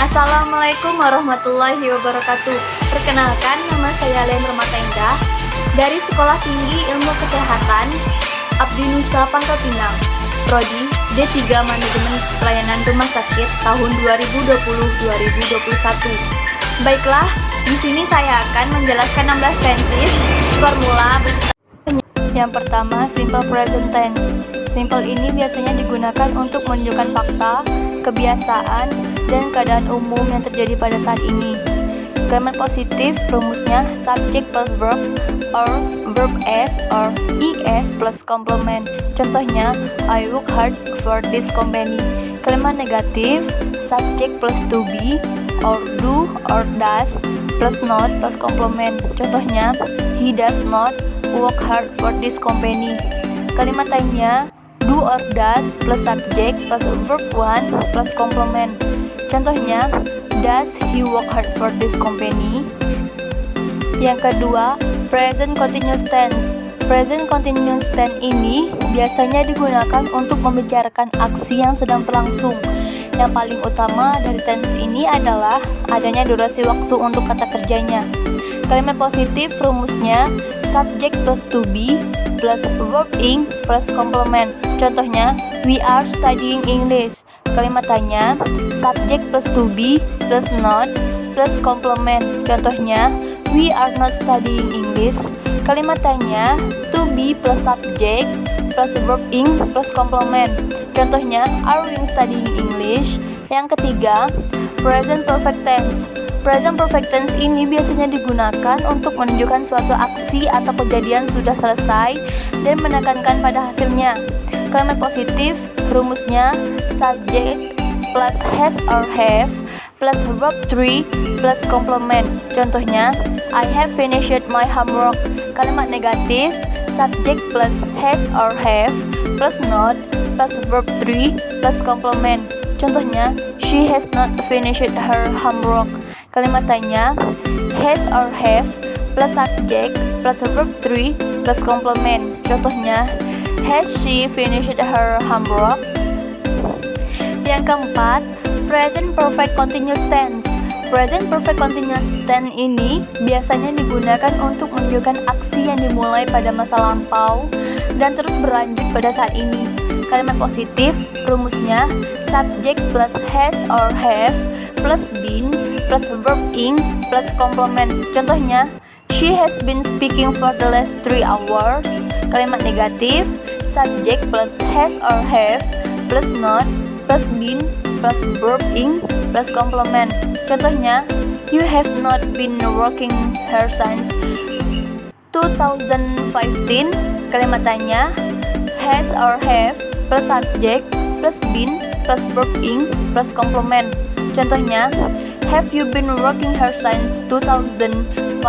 Assalamualaikum warahmatullahi wabarakatuh. Perkenalkan, nama saya Len Romatenda dari Sekolah Tinggi Ilmu Kesehatan Abdi Nusa Pangkal Pinang, Prodi D3 Manajemen Pelayanan Rumah Sakit tahun 2020-2021. Baiklah, di sini saya akan menjelaskan 16 tenses formula beserta. Yang pertama, simple present tense. Simple ini biasanya digunakan untuk menunjukkan fakta, kebiasaan, dan keadaan umum yang terjadi pada saat ini. Kalimat positif rumusnya subject plus verb or verb s or es plus complement. Contohnya, I work hard for this company. Kalimat negatif subject plus to be or do or does plus not plus complement. Contohnya, he does not work hard for this company. Kalimat lainnya do or does plus subject plus verb 1 plus complement. Contohnya, does he work hard for this company? Yang kedua, present continuous tense. Present continuous tense ini biasanya digunakan untuk membicarakan aksi yang sedang berlangsung. Yang paling utama dari tense ini adalah adanya durasi waktu untuk kata kerjanya. Kalimat positif rumusnya subject plus to be plus verb ing plus complement. Contohnya, we are studying English. Kalimat tanya subject plus to be plus not plus complement. Contohnya, we are not studying English. Kalimat tanya to be plus subject plus verb ing plus complement. Contohnya, are we studying English? Yang ketiga, present perfect tense. Present perfect tense ini biasanya digunakan untuk menunjukkan suatu aksi atau kejadian sudah selesai dan menekankan pada hasilnya. Kalimat positif rumusnya subject plus has or have plus verb 3 plus complement. Contohnya, I have finished my homework. Kalimat negatif subject plus has or have plus not plus verb 3 plus complement. Contohnya, she has not finished her homework. Kalimat tanya has or have plus subject plus verb 3 plus complement. Contohnya, has she finished her homework? Yang keempat, present perfect continuous tense. Present perfect continuous tense ini biasanya digunakan untuk menunjukkan aksi yang dimulai pada masa lampau dan terus berlanjut pada saat ini. Kalimat positif rumusnya subject plus has or have plus been plus verb ing plus complement. Contohnya, she has been speaking for the last 3 hours. Kalimat negatif subject plus has or have plus not plus been plus verb ing plus complement. Contohnya, you have not been working here since 2015. Kalimat tanya has or have plus subject plus been plus verb ing plus complement. Contohnya, have you been working here since 2015?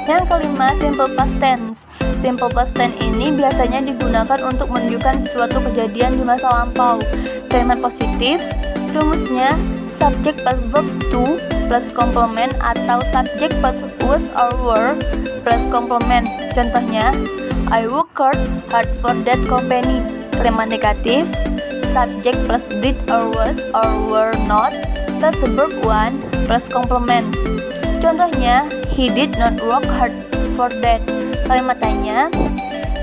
Yang kelima, simple past tense. Simple past tense ini biasanya digunakan untuk menunjukkan suatu kejadian di masa lampau. Kalimat positif rumusnya subject plus verb to plus complement atau subject plus was or were plus complement. Contohnya, I work hard for that company. Kalimat negatif subject plus did or was or were not plus verb 1 plus complement. Contohnya, he did not work hard for that. Kalimat tanya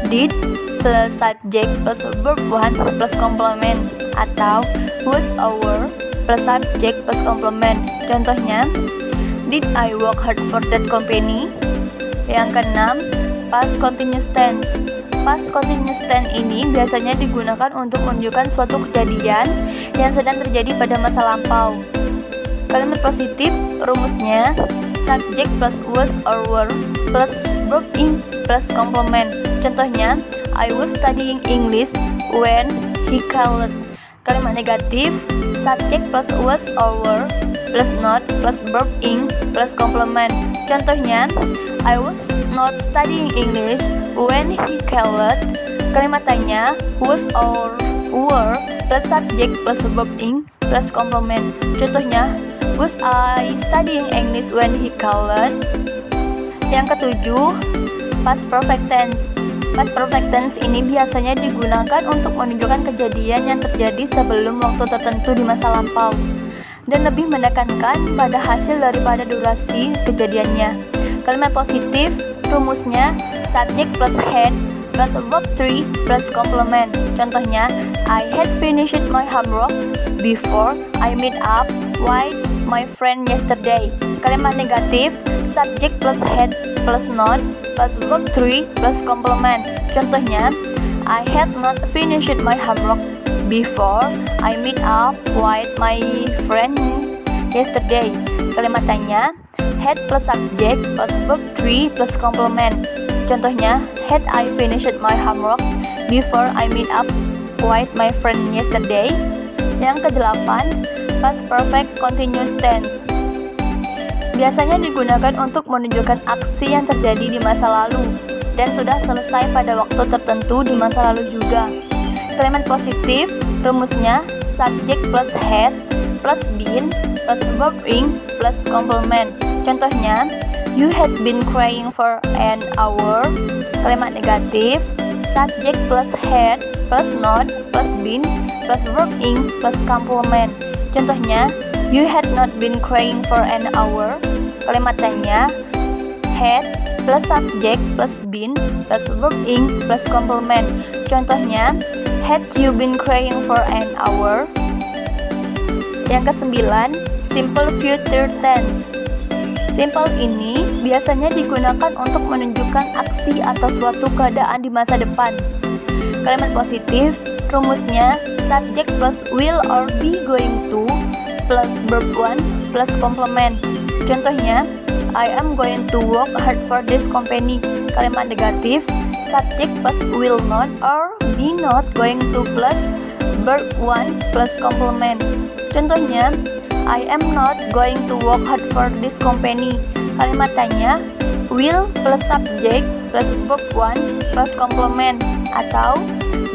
did plus subject plus verb 1 plus complement atau was or were plus subject plus complement. Contohnya, did I work hard for that company? Yang keenam, past continuous tense. Past continuous tense ini biasanya digunakan untuk menunjukkan suatu kejadian yang sedang terjadi pada masa lampau. Kalimat positif rumusnya subject plus was or were plus verb ing plus complement. Contohnya, I was studying English when he called. Kalimat negatif subject plus was or were plus not plus verb ing plus complement. Contohnya, I was not studying English when he called. Kalimat tanya was or were plus subject plus verb ing plus complement. Contohnya, was I studying English when he called? Yang ketujuh, past perfect tense. Past perfect tense ini biasanya digunakan untuk menunjukkan kejadian yang terjadi sebelum waktu tertentu di masa lampau. dan lebih menekankan pada hasil daripada durasi kejadiannya. Kalimat positif, rumusnya subject plus had plus verb 3 plus complement. Contohnya, I had finished my homework before I meet up with my friend yesterday. Kalimat negatif, subject plus had plus not plus verb 3 plus complement. Contohnya, I had not finished my homework before I meet up with my friend yesterday. Kalimat tanya, had plus subject plus verb 3 plus complement. Contohnya, had I finished my homework before I meet up with my friend yesterday. Yang kedelapan, past perfect continuous tense. Biasanya digunakan untuk menunjukkan aksi yang terjadi di masa lalu dan sudah selesai pada waktu tertentu di masa lalu juga. Kalimat positif, rumusnya subject plus had plus been plus verb ing plus complement. Contohnya, you had been crying for an hour. Kalimat negatif, subject plus had plus not plus been plus verb ing plus complement. Contohnya, you had not been crying for an hour. Kalimat tanya, had plus subject plus been plus verb ing plus complement. Contohnya, had you been crying for an hour? Yang kesembilan, simple future tense. Simple ini biasanya digunakan untuk menunjukkan aksi atau suatu keadaan di masa depan. Kalimat positif, rumusnya subject plus will or be going to plus verb 1 plus complement. Contohnya, I am going to work hard for this company. Kalimat negatif, subject plus will not or be not going to plus verb 1 plus complement. Contohnya, I am not going to work hard for this company. Kalimat tanya, will plus subject plus verb 1 plus complement, atau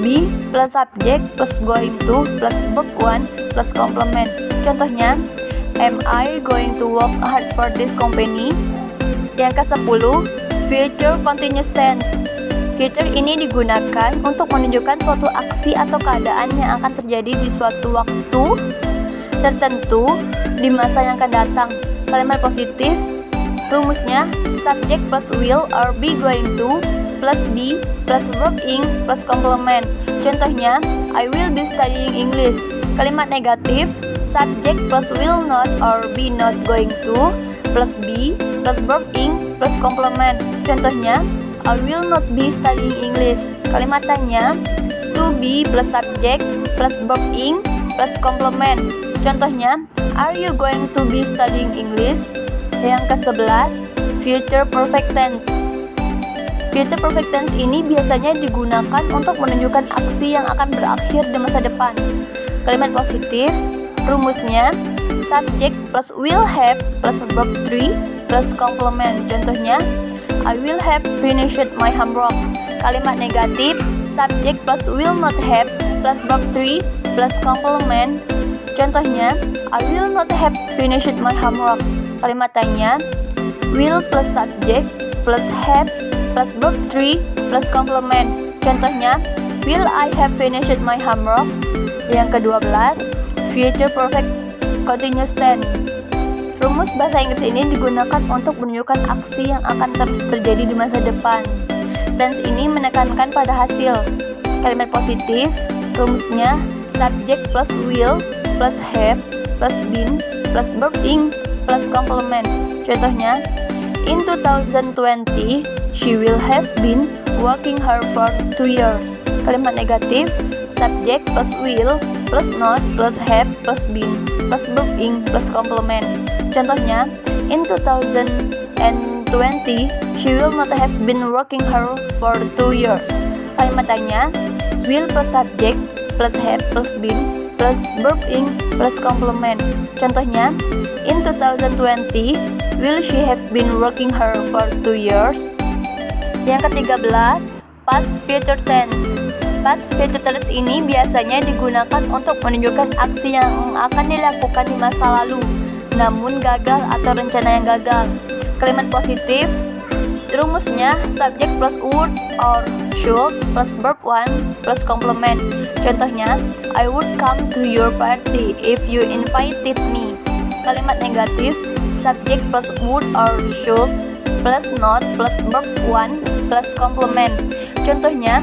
be plus subject plus going to plus verb 1 plus complement. Contohnya, am I going to work hard for this company? Yang ke-10, future continuous tense. Future ini digunakan untuk menunjukkan suatu aksi atau keadaan yang akan terjadi di suatu waktu tertentu di masa yang akan datang. Kalimat positif, rumusnya subject plus will or be going to plus be plus verb ing plus complement. Contohnya, I will be studying English. Kalimat negatif, subject plus will not or be not going to plus be plus verb ing plus complement. Contohnya, I will not be studying English. Kalimat tanya, to be plus subject plus verb ing plus complement. Contohnya, are you going to be studying English? Yang ke-11, future perfect tense. Future perfect tense ini biasanya digunakan untuk menunjukkan aksi yang akan berakhir di masa depan. Kalimat positif, rumusnya subject plus will have plus verb 3 plus complement. Contohnya, I will have finished my homework. Kalimat negatif, subject plus will not have plus verb 3 plus complement. Contohnya, I will not have finished my homework. Kalimat tanya, will plus subject plus have plus verb 3 plus complement. Contohnya, will I have finished my homework? Yang ke-12, future perfect continuous tense. Rumus bahasa Inggris ini digunakan untuk menunjukkan aksi yang akan terus terjadi di masa depan. Tense ini menekankan pada hasil. Kalimat positif, rumusnya subject plus will plus have plus been plus verb ing plus complement. Contohnya, in 2020, she will have been working hard for 2 years. Kalimat negatif, subject plus will plus not plus have plus been plus verb ing plus complement. Contohnya, in 2020, she will not have been working hard for 2 years. Kalimat tanya, will plus subject plus have plus been plus verb ing plus complement. Contohnya, in 2020, will she have been working hard for 2 years? Yang ke-13, past future tense. Past future tense ini biasanya digunakan untuk menunjukkan aksi yang akan dilakukan di masa lalu, namun gagal atau rencana yang gagal. Kalimat positif, rumusnya subject plus would or should plus verb 1 plus complement. Contohnya, I would come to your party if you invited me. Kalimat negatif, subject plus would or should plus not plus verb 1 plus complement. Contohnya,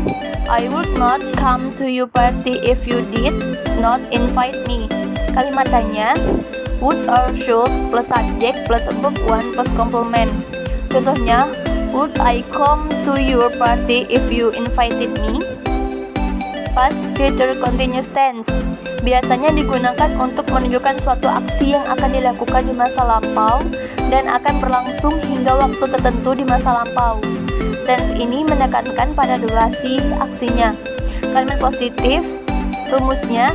I would not come to your party if you did not invite me. Kalimat tanya, would or should plus subject plus verb 1 plus complement. Contohnya, would I come to your party if you invited me? Past future continuous tense biasanya digunakan untuk menunjukkan suatu aksi yang akan dilakukan di masa lampau dan akan berlangsung hingga waktu tertentu di masa lampau. Tense ini menekankan pada durasi aksinya. Kalimat positif, rumusnya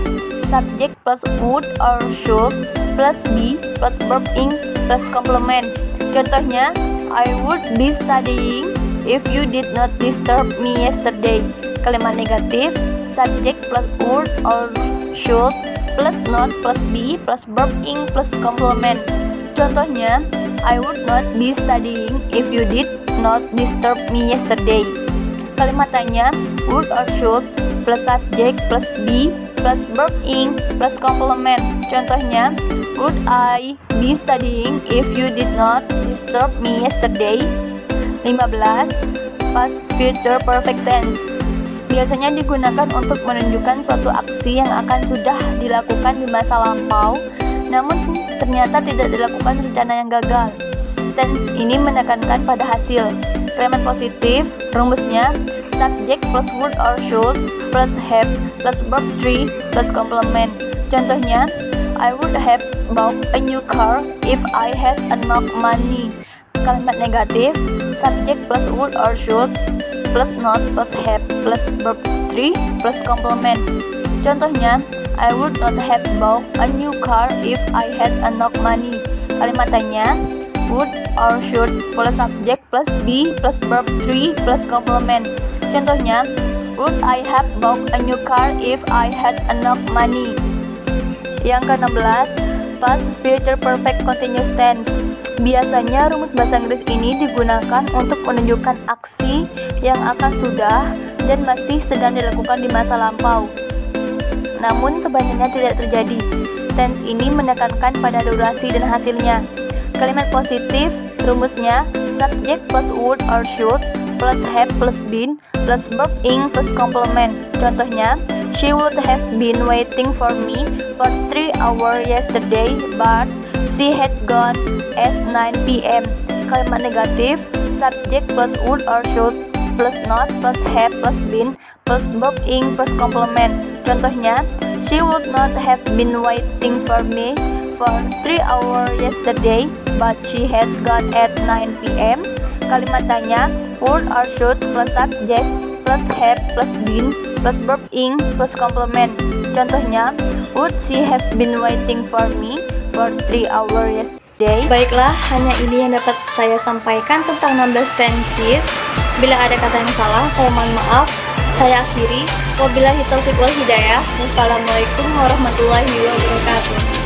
subject plus would or should plus be plus verb ing plus complement. Contohnya, I would be studying if you did not disturb me yesterday. Kalimat negatif, subject plus would or should plus not plus be plus verb ing plus complement. Contohnya, I would not be studying if you did not disturb me yesterday. Kalimat tanya, would or should plus subject plus be plus verb ing plus complement. Contohnya, would I be studying if you did not disturb me yesterday? 15. Past future perfect tense biasanya digunakan untuk menunjukkan suatu aksi yang akan sudah dilakukan di masa lampau, namun ternyata tidak dilakukan rencana yang gagal. Tense ini menekankan pada hasil. Kalimat positif, rumusnya subject plus would or should plus have plus verb 3 plus complement. Contohnya, I would have bought a new car if I had enough money. Kalimat negatif, subject plus would or should plus not plus have plus verb 3 plus complement. Contohnya, I would not have bought a new car if I had enough money. Kalimat tanya, would or should plus subject plus be plus verb 3 plus complement. Contohnya, would I have bought a new car if I had enough money? Yang ke-16, past future perfect continuous tense. Biasanya rumus bahasa Inggris ini digunakan untuk menunjukkan aksi yang akan sudah dan masih sedang dilakukan di masa lampau, namun sebenarnya tidak terjadi. Tense ini menekankan pada durasi dan hasilnya. Kalimat positif, rumusnya subject plus would or should plus have plus been plus verb ing plus complement. Contohnya, she would have been waiting for me for 3 hours yesterday, but she had gone at 9 p.m. Kalimat negatif, subject plus would or should plus not plus have plus been plus verb ing plus complement. Contohnya, she would not have been waiting for me for 3 hours yesterday, but she had gone at 9 p.m. Kalimat tanya, would or should plus subject plus have plus been plus verb ing plus complement. Contohnya, would she have been waiting for me for 3 hours yesterday? Baiklah, hanya ini yang dapat saya sampaikan tentang 16 tenses. Bila ada kata yang salah, saya mohon maaf. Saya akhiri. Wabillahi taufiq wal hidayah. Wassalamualaikum warahmatullahi wabarakatuh.